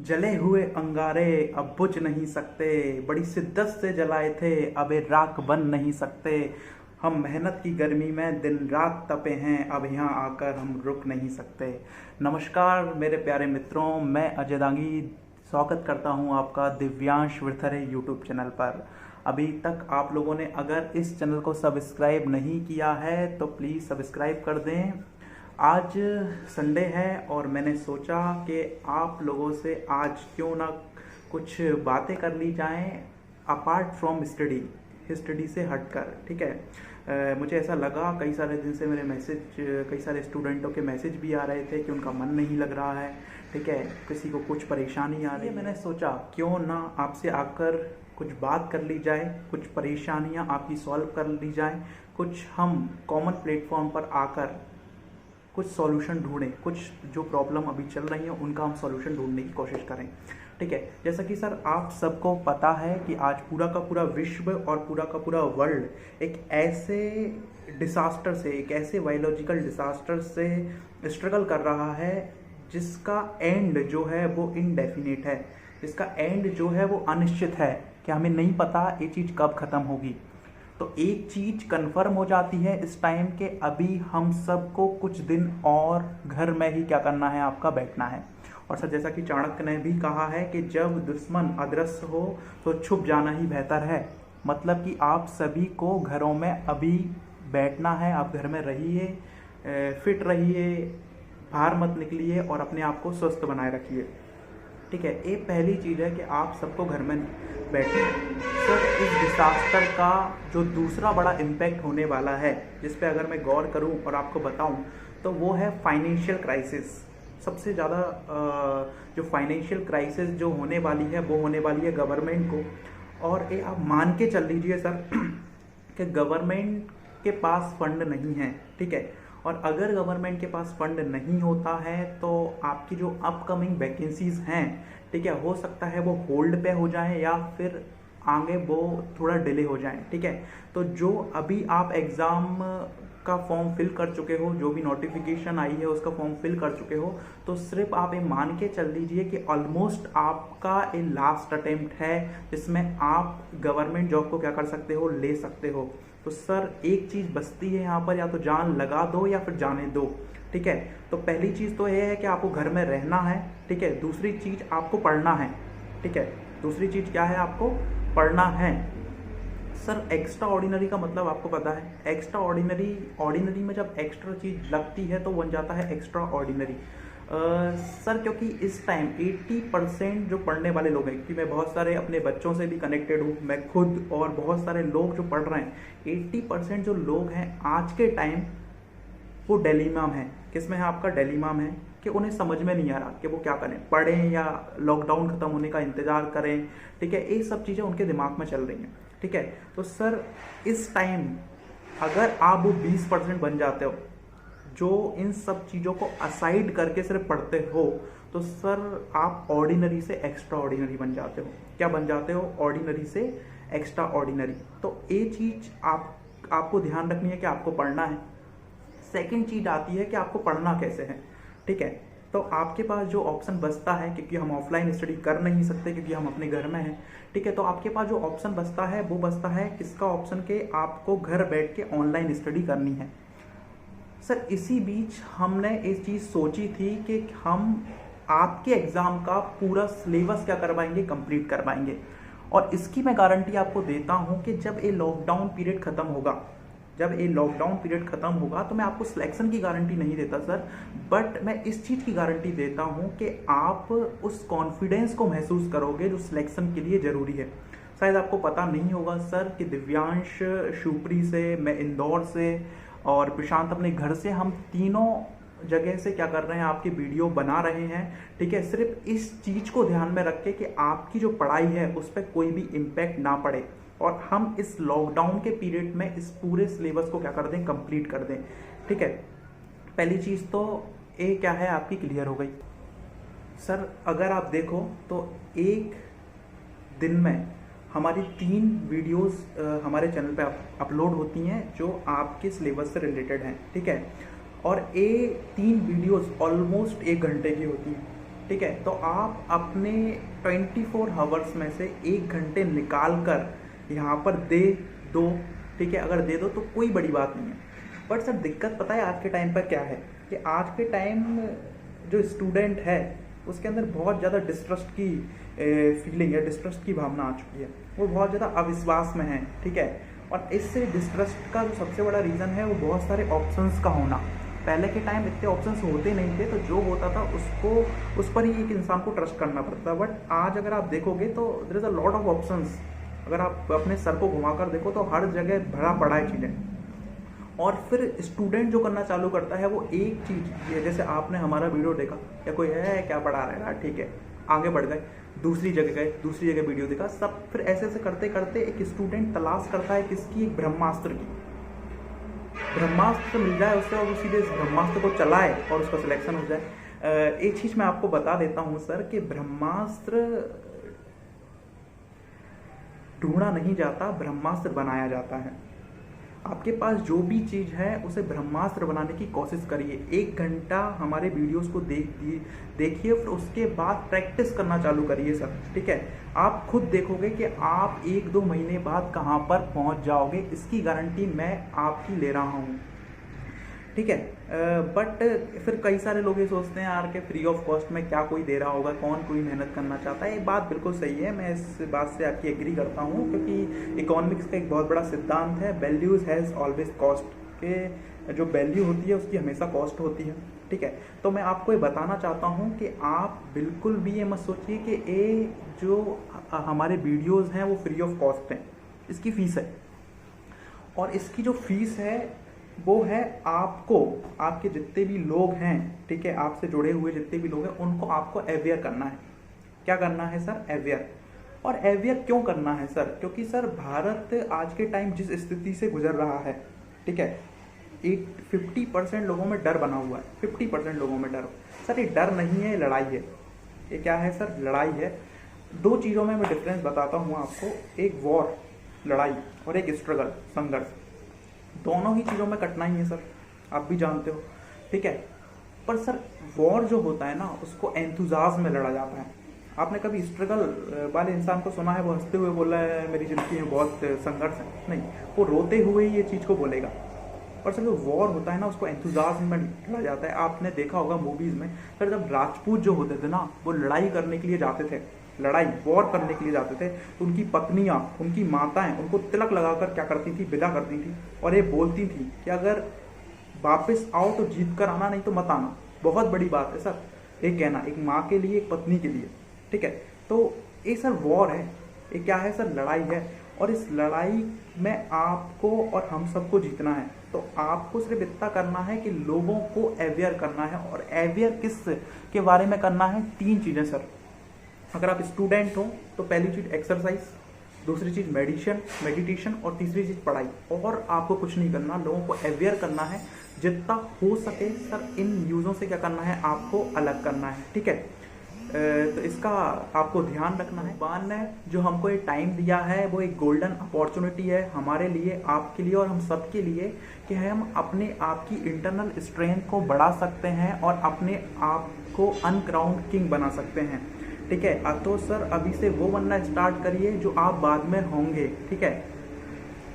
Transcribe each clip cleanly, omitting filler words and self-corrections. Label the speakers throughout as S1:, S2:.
S1: जले हुए अंगारे अब बुझ नहीं सकते, बड़ी शिद्दत से जलाए थे अब ये राख बन नहीं सकते। हम मेहनत की गर्मी में दिन रात तपे हैं, अब यहाँ आकर हम रुक नहीं सकते। नमस्कार मेरे प्यारे मित्रों, मैं अजय दांगी स्वागत करता हूँ आपका दिव्यांश वृथरे यूट्यूब चैनल पर। अभी तक आप लोगों ने अगर इस चैनल को सब्सक्राइब नहीं किया है तो प्लीज़ सब्सक्राइब कर दें। आज संडे है और मैंने सोचा कि आप लोगों से आज क्यों ना कुछ बातें कर ली जाएं अपार्ट फ्रॉम स्टडी से हटकर। ठीक है, मुझे ऐसा लगा, कई सारे दिन से मेरे मैसेज, कई सारे स्टूडेंटों के मैसेज भी आ रहे थे कि उनका मन नहीं लग रहा है। ठीक है, किसी को कुछ परेशानी आ रही है। मैंने सोचा क्यों ना आपसे आकर कुछ बात कर ली जाए, कुछ परेशानियां आपकी सॉल्व कर ली जाए, कुछ हम कॉमन प्लेटफॉर्म पर आकर कुछ सॉल्यूशन ढूंढें, कुछ जो प्रॉब्लम अभी चल रही है उनका हम सॉल्यूशन ढूंढने की कोशिश करें। ठीक है, जैसा कि सर आप सबको पता है कि आज पूरा का पूरा विश्व और पूरा का पूरा वर्ल्ड एक ऐसे डिसास्टर से, एक ऐसे बायोलॉजिकल डिसास्टर से स्ट्रगल कर रहा है जिसका एंड जो है वो इनडेफिनिट है, जिसका एंड जो है वो अनिश्चित है, कि हमें नहीं पता ये चीज़ कब ख़त्म होगी। तो एक चीज कंफर्म हो जाती है इस टाइम के अभी हम सबको कुछ दिन और घर में ही क्या करना है, आपका बैठना है। और सर जैसा कि चाणक्य ने भी कहा है कि जब दुश्मन अदृश्य हो तो छुप जाना ही बेहतर है। मतलब कि आप सभी को घरों में अभी बैठना है, आप घर में रहिए, फिट रहिए, बाहर मत निकलिए और अपने आप को स्वस्थ बनाए रखिए। ठीक है, ये पहली चीज़ है कि आप सबको घर में बैठे। सर इस डिसास्टर का जो दूसरा बड़ा इम्पैक्ट होने वाला है, जिस पे अगर मैं गौर करूं और आपको बताऊं, तो वो है फाइनेंशियल क्राइसिस। सबसे ज़्यादा जो फाइनेंशियल क्राइसिस जो होने वाली है वो होने वाली है गवर्नमेंट को। और ये आप मान के चल लीजिए सर कि गवर्नमेंट के पास फंड नहीं है। ठीक है, और अगर गवर्नमेंट के पास फंड नहीं होता है तो आपकी जो अपकमिंग वैकेंसीज हैं, ठीक है, हो सकता है वो होल्ड पे हो जाए या फिर आगे वो थोड़ा डिले हो जाए। ठीक है, तो जो अभी आप एग्ज़ाम का फॉर्म फिल कर चुके हो, जो भी नोटिफिकेशन आई है उसका फॉर्म फिल कर चुके हो, तो सिर्फ आप ये मान के चल दीजिए कि ऑलमोस्ट आपका ये लास्ट अटेम्प्ट है जिसमें आप गवर्नमेंट जॉब को क्या कर सकते हो, ले सकते हो। तो सर एक चीज़ बचती है यहाँ पर, या तो जान लगा दो या फिर जाने दो। ठीक है, तो पहली चीज़ तो ये है कि आपको घर में रहना है। ठीक है, दूसरी चीज़ आपको पढ़ना है। ठीक है, दूसरी चीज़ क्या है, आपको पढ़ना है। सर एक्स्ट्रा ऑर्डिनरी का मतलब आपको पता है, एक्स्ट्रा ऑर्डिनरी, ऑर्डिनरी में जब एक्स्ट्रा चीज़ लगती है तो बन जाता है एक्स्ट्रा ऑर्डिनरी। सर क्योंकि इस टाइम 80% जो पढ़ने वाले लोग हैं, कि मैं बहुत सारे अपने बच्चों से भी कनेक्टेड हूँ, मैं खुद और बहुत सारे लोग जो पढ़ रहे हैं, 80% जो लोग हैं आज के टाइम वो डिलेमा है। किसमें है, आपका डिलेमा है कि उन्हें समझ में नहीं आ रहा कि वो क्या करें, पढ़ें या लॉकडाउन खत्म होने का इंतजार करें। ठीक है, ये सब चीज़ें उनके दिमाग में चल रही हैं। ठीक है, तो सर इस टाइम अगर आप वो 20% बन जाते हो जो इन सब चीज़ों को असाइड करके सिर्फ पढ़ते हो, तो सर आप ऑर्डिनरी से एक्स्ट्रा ऑर्डिनरी बन जाते हो। क्या बन जाते हो, ऑर्डिनरी से एक्स्ट्रा ऑर्डिनरी। तो ये चीज़ आपको ध्यान रखनी है कि आपको पढ़ना है। सेकंड चीज़ आती है कि आपको पढ़ना कैसे है। ठीक है, तो आपके पास जो ऑप्शन बचता है, क्योंकि हम ऑफलाइन स्टडी कर नहीं सकते क्योंकि हम अपने घर में हैं। ठीक है, तो आपके पास जो ऑप्शन बचता है वो बचता है किसका ऑप्शन, के आपको घर बैठ के ऑनलाइन स्टडी करनी है। सर इसी बीच हमने एक चीज़ सोची थी कि हम आपके एग्ज़ाम का पूरा सिलेबस क्या करवाएंगे, कंप्लीट करवाएंगे। और इसकी मैं गारंटी आपको देता हूं कि जब ये लॉकडाउन पीरियड ख़त्म होगा, जब ये लॉकडाउन पीरियड ख़त्म होगा, तो मैं आपको सिलेक्शन की गारंटी नहीं देता सर, बट मैं इस चीज़ की गारंटी देता हूं कि आप उस कॉन्फिडेंस को महसूस करोगे जो सिलेक्शन के लिए ज़रूरी है। शायद आपको पता नहीं होगा सर कि दिव्यांश शिवपुरी से, मैं इंदौर से और प्रशांत अपने घर से, हम तीनों जगह से क्या कर रहे हैं, आपकी वीडियो बना रहे हैं। ठीक है, सिर्फ इस चीज़ को ध्यान में रख के कि आपकी जो पढ़ाई है उस पर कोई भी इम्पैक्ट ना पड़े और हम इस लॉकडाउन के पीरियड में इस पूरे सिलेबस को क्या कर दें, कंप्लीट कर दें। ठीक है, पहली चीज़ तो ये क्या है, आपकी क्लियर हो गई। सर अगर आप देखो तो एक दिन में हमारी 3 वीडियोस हमारे चैनल पे अपलोड होती हैं जो आपके सिलेबस से रिलेटेड हैं। ठीक है, और ये 3 वीडियोस ऑलमोस्ट 1 घंटे की होती हैं। ठीक है। तो आप अपने 24 आवर्स में से 1 घंटे निकाल कर यहाँ पर दे दो, ठीक है। अगर दे दो तो कोई बड़ी बात नहीं है। बट सर दिक्कत पता है आज के टाइम पर क्या है कि आज के टाइम जो स्टूडेंट है उसके अंदर बहुत ज़्यादा डिस्ट्रस्ट की फीलिंग है, डिस्ट्रस्ट की भावना आ चुकी है। वो बहुत ज़्यादा अविश्वास में है, ठीक है। और इससे डिस्ट्रस्ट का जो सबसे बड़ा रीज़न है वो बहुत सारे ऑप्शंस का होना। पहले के टाइम इतने ऑप्शंस होते नहीं थे, तो जो होता था उसको उस पर ही एक इंसान को ट्रस्ट करना पड़ता। बट आज अगर आप देखोगे तो there is a lot of options. अगर आप अपने सर को घुमाकर देखो तो हर जगह भरा पड़ा है चीज़ें। और फिर स्टूडेंट जो करना चालू करता है वो एक चीज़, जैसे आपने हमारा वीडियो देखा या कोई है क्या पढ़ा रहा है, ठीक है, आगे बढ़ गए, दूसरी जगह गए, दूसरी जगह वीडियो देखा, सब फिर ऐसे ऐसे करते करते एक स्टूडेंट तलाश करता है किसकी, एक ब्रह्मास्त्र की। ब्रह्मास्त्र मिल जाए उससे और वो सीधे इस ब्रह्मास्त्र को चलाए और उसका सिलेक्शन हो जाए। एक चीज़ मैं आपको बता देता हूँ सर कि ब्रह्मास्त्र ढूंढा नहीं जाता, ब्रह्मास्त्र बनाया जाता है। आपके पास जो भी चीज़ है उसे ब्रह्मास्त्र बनाने की कोशिश करिए। 1 घंटा हमारे वीडियोस को देखिए, फिर उसके बाद प्रैक्टिस करना चालू करिए सर, ठीक है। आप खुद देखोगे कि आप 1-2 महीने बाद कहाँ पर पहुँच जाओगे, इसकी गारंटी मैं आपकी ले रहा हूँ, ठीक है। बट फिर कई सारे लोग ये सोचते हैं यार कि फ्री ऑफ कॉस्ट में क्या कोई दे रहा होगा, कौन कोई मेहनत करना चाहता है। ये बात बिल्कुल सही है, मैं इस बात से आपकी एग्री करता हूँ, क्योंकि इकोनॉमिक्स का एक बहुत बड़ा सिद्धांत है, वैल्यूज हैज़ ऑलवेज कॉस्ट, के जो वैल्यू होती है उसकी हमेशा कॉस्ट होती है, ठीक है। तो मैं आपको ये बताना चाहता हूँ कि आप बिल्कुल भी ये मत सोचिए कि ये जो हमारे वीडियोज़ हैं वो फ्री ऑफ कॉस्ट हैं। इसकी फ़ीस है, और इसकी जो फीस है वो है आपको, आपके जितने भी लोग हैं, ठीक है, आपसे जुड़े हुए जितने भी लोग हैं उनको आपको अवेयर करना है। क्या करना है सर? अवेयर। और अवेयर क्यों करना है सर? क्योंकि सर भारत आज के टाइम जिस स्थिति से गुजर रहा है, ठीक है, 50% लोगों में डर बना हुआ है। 50% लोगों में डर। सर ये डर नहीं है, ये लड़ाई है। ये क्या है सर? लड़ाई है। 2 चीज़ों में मैं डिफरेंस बताता हूँ आपको, एक वॉर लड़ाई और एक स्ट्रगल संघर्ष। दोनों ही चीज़ों में कठिनाई है सर, आप भी जानते हो, ठीक है। पर सर वॉर जो होता है ना उसको एंथुजाज़्म में लड़ा जाता है। आपने कभी स्ट्रगल वाले इंसान को सुना है वो हंसते हुए बोला है मेरी ज़िंदगी में बहुत संघर्ष है? नहीं, वो रोते हुए ही ये चीज़ को बोलेगा। और सर जो वॉर होता है ना उसको एंथुजाज़्म में लड़ा जाता है। आपने देखा होगा मूवीज़ में सर, जब राजपूत जो होते थे ना वो लड़ाई करने के लिए जाते थे, लड़ाई वॉर करने के लिए जाते थे, तो उनकी पत्नियां, उनकी माताएं उनको तिलक लगाकर क्या करती थी, विदा करती थी, और ये बोलती थी कि अगर वापस आओ तो जीत कर आना, नहीं तो मत आना। बहुत बड़ी बात है सर ये कहना, एक माँ के लिए, एक पत्नी के लिए, ठीक है। तो ये सर वॉर है, ये क्या है सर? लड़ाई है। और इस लड़ाई में आपको और हम सबको जीतना है। तो आपको सिर्फ इतना करना है कि लोगों को अवेयर करना है। और अवेयर किस के बारे में करना है? 3 चीज़ें सर। अगर आप स्टूडेंट हो तो पहली चीज़ एक्सरसाइज, दूसरी चीज़ मेडिटेशन और तीसरी चीज़ पढ़ाई। और आपको कुछ नहीं करना, लोगों को अवेयर करना है जितना हो सके सर। इन न्यूज़ों से क्या करना है? आपको अलग करना है, ठीक है। तो इसका आपको ध्यान रखना है। भगवान ने जो हमको ये टाइम दिया है वो एक गोल्डन अपॉर्चुनिटी है हमारे लिए, आपके लिए और हम सब के लिए, कि हम अपने आप की इंटरनल स्ट्रेंथ को बढ़ा सकते हैं और अपने आप को अनक्राउंड किंग बना सकते हैं, ठीक है। तो सर अभी से वो बनना स्टार्ट करिए जो आप बाद में होंगे, ठीक है।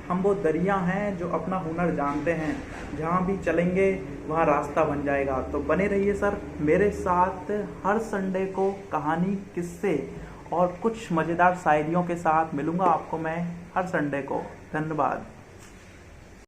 S1: हम वो दरिया हैं जो अपना हुनर जानते हैं, जहाँ भी चलेंगे वहाँ रास्ता बन जाएगा। तो बने रहिए सर मेरे साथ, हर संडे को कहानी, किस्से और कुछ मज़ेदार शायरियों के साथ मिलूँगा आपको मैं हर संडे को। धन्यवाद।